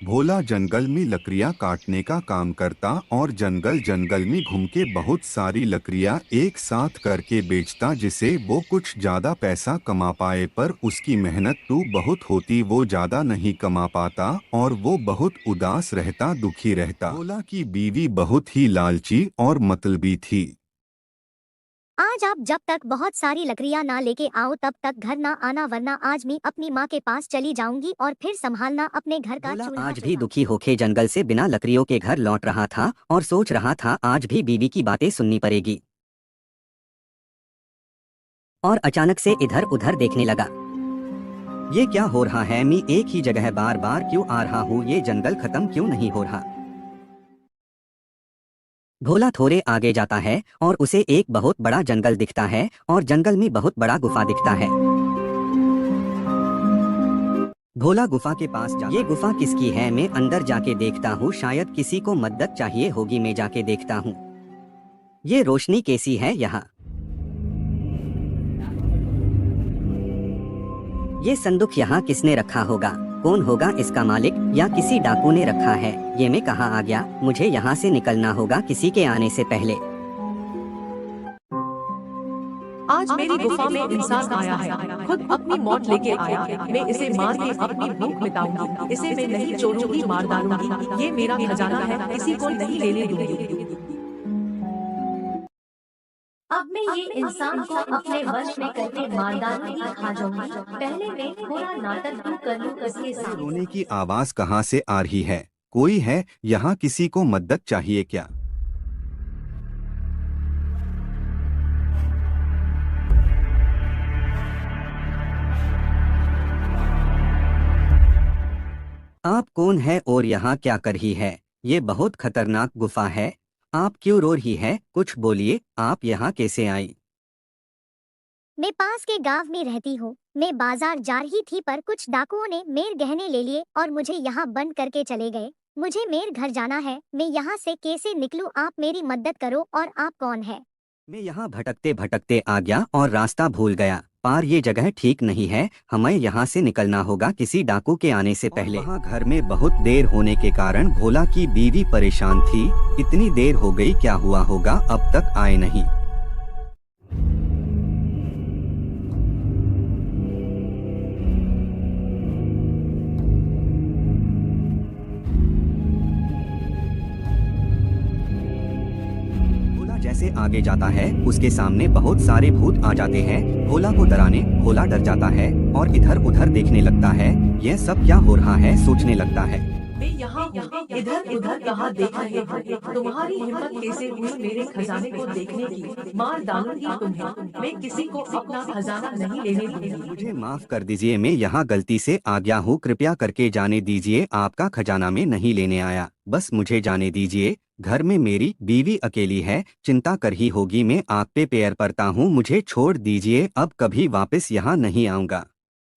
भोला जंगल में लकड़ियां काटने का काम करता और जंगल जंगल में घूम के बहुत सारी लकड़ियां एक साथ करके बेचता, जिसे वो कुछ ज्यादा पैसा कमा पाए। पर उसकी मेहनत तो बहुत होती, वो ज्यादा नहीं कमा पाता और वो बहुत उदास रहता, दुखी रहता। भोला की बीवी बहुत ही लालची और मतलबी थी। आज आप जब तक बहुत सारी लकड़ियां ना लेके आओ तब तक घर ना आना, वरना आज मैं अपनी माँ के पास चली जाऊंगी और फिर संभालना अपने घर का भोला चूल्हा आज भी चौका। दुखी होके जंगल से बिना लकड़ियों के घर लौट रहा था और सोच रहा था आज भी बीवी की बातें सुननी पड़ेगी। और अचानक से इधर उधर देखने लगा। ये क्या हो रहा है? मैं एक ही जगह बार बार क्यों आ रहा हूँ? ये जंगल खत्म क्यों नहीं हो रहा? भोला थोड़े आगे जाता है और उसे एक बहुत बड़ा जंगल दिखता है और जंगल में बहुत बड़ा गुफा दिखता है। भोला गुफा के पास जा, ये गुफा किसकी है? मैं अंदर जाके देखता हूँ, शायद किसी को मदद चाहिए होगी। मैं जाके देखता हूँ ये रोशनी कैसी है यहाँ। ये संदूक यहाँ किसने रखा होगा? कौन होगा इसका मालिक? या किसी डाकू ने रखा है? ये मैं कहाँ आ गया? मुझे यहाँ से निकलना होगा किसी के आने से पहले। आज मेरी गुफा में इंसान आया है, खुद अपनी मौत लेके आया है। मैं इसे मार के अपनी भूख मिटाऊंगी। इसे मैं नहीं छोड़ूंगी, मार डालूंगी। ये मेरा खजाना है, किसी को नहीं लेने दूंगी। अब मैं ये इंसान को अपने वश में करके मार डालूंगी, खा जाऊंगी। पहले मैं थोड़ा नाटक तो कर लूं इसके साथ। रोने की आवाज कहाँ से आ रही है? कोई है यहाँ? किसी को मदद चाहिए क्या? आप कौन है और यहाँ क्या कर रही है? ये बहुत खतरनाक गुफा है। आप क्यों रो रही है? कुछ बोलिए, आप यहाँ कैसे आई? मैं पास के गांव में रहती हूँ। मैं बाजार जा रही थी पर कुछ डाकुओं ने मेरे गहने ले लिए और मुझे यहाँ बंद करके चले गए। मुझे मेरे घर जाना है, मैं यहाँ से कैसे निकलूँ? आप मेरी मदद करो। और आप कौन है? मैं यहाँ भटकते भटकते आ गया और रास्ता भूल गया। पार ये जगह ठीक नहीं है, हमें यहाँ से निकलना होगा किसी डाकू के आने से पहले। वहाँ घर में बहुत देर होने के कारण भोला की बीवी परेशान थी। इतनी देर हो गई, क्या हुआ होगा? अब तक आए नहीं। जैसे आगे जाता है उसके सामने बहुत सारे भूत आ जाते हैं। भोला को डराने भोला डर जाता है और इधर उधर देखने लगता है। यह सब क्या हो रहा है सोचने लगता है। मैं यहाँ इधर उधर कहाँ देख रहे हो? तुम्हारी हिम्मत कैसे हुई मेरे खजाने को देखने की? मार डालूंगी तुम्हें। मैं किसी को अपना खजाना नहीं लेने दूंगी। मुझे माफ कर दीजिए, मैं यहाँ गलती से आ गया हूँ। कृपया करके जाने दीजिए, आपका खजाना में नहीं लेने आया, बस मुझे जाने दीजिए। घर में मेरी बीवी अकेली है, चिंता कर ही होगी। मैं आप पे पैर पड़ता हूँ, मुझे छोड़ दीजिए। अब कभी वापस यहाँ नहीं आऊँगा।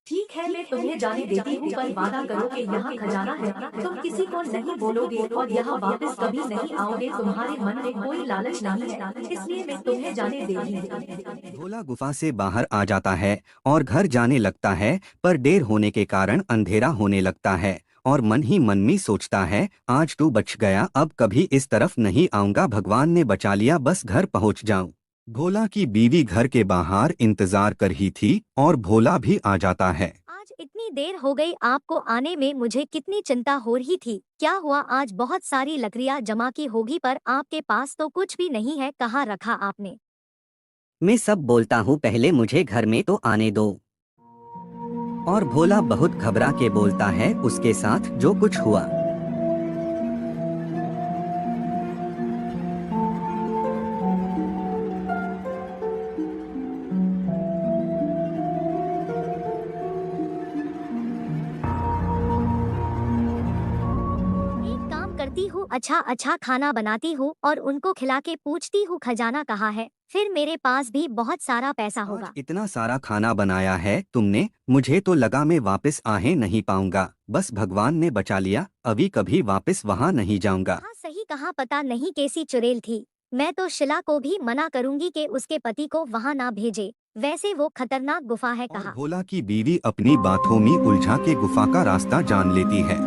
ठीक है, मैं तुम्हें जाने देती हूँ, पर वादा करो कि यहाँ खजाना है, तुम किसी को नहीं बोलोगे और यहाँ वापस कभी नहीं आओगे। तुम्हारे मन में कोई लालच नहीं है, इसलिए मैं तुम्हें जाने दे रही हूँ। भोला गुफा से बाहर आ जाता है और घर जाने लगता है, पर देर होने के कारण अंधेरा होने लगता है और मन ही मन में सोचता है, आज तू बच गया, अब कभी इस तरफ नहीं आऊंगा। भगवान ने बचा लिया, बस घर पहुंच जाऊं। भोला की बीवी घर के बाहर इंतजार कर रही थी और भोला भी आ जाता है। आज इतनी देर हो गई आपको आने में, मुझे कितनी चिंता हो रही थी। क्या हुआ? आज बहुत सारी लकड़ियां जमा की होगी पर आपके पास तो कुछ भी नहीं है, कहाँ रखा आपने? मैं सब बोलता हूँ, पहले मुझे घर में तो आने दो। और भोला बहुत घबरा के बोलता है उसके साथ जो कुछ हुआ। करती हूँ, अच्छा खाना बनाती हूँ और उनको खिला के पूछती हूँ खजाना कहाँ है, फिर मेरे पास भी बहुत सारा पैसा होगा। आज इतना सारा खाना बनाया है तुमने, मुझे तो लगा मैं वापस आ ही नहीं पाऊंगा, बस भगवान ने बचा लिया, अभी कभी वापस वहाँ नहीं जाऊंगा। हाँ सही कहा, पता नहीं कैसी चुड़ैल थी। मैं तो शिला को भी मना करूंगी कि उसके पति को वहाँ ना भेजे, वैसे वो खतरनाक गुफा है। कहा भोला की बीवी अपनी बातों में उलझा के गुफा का रास्ता जान लेती है।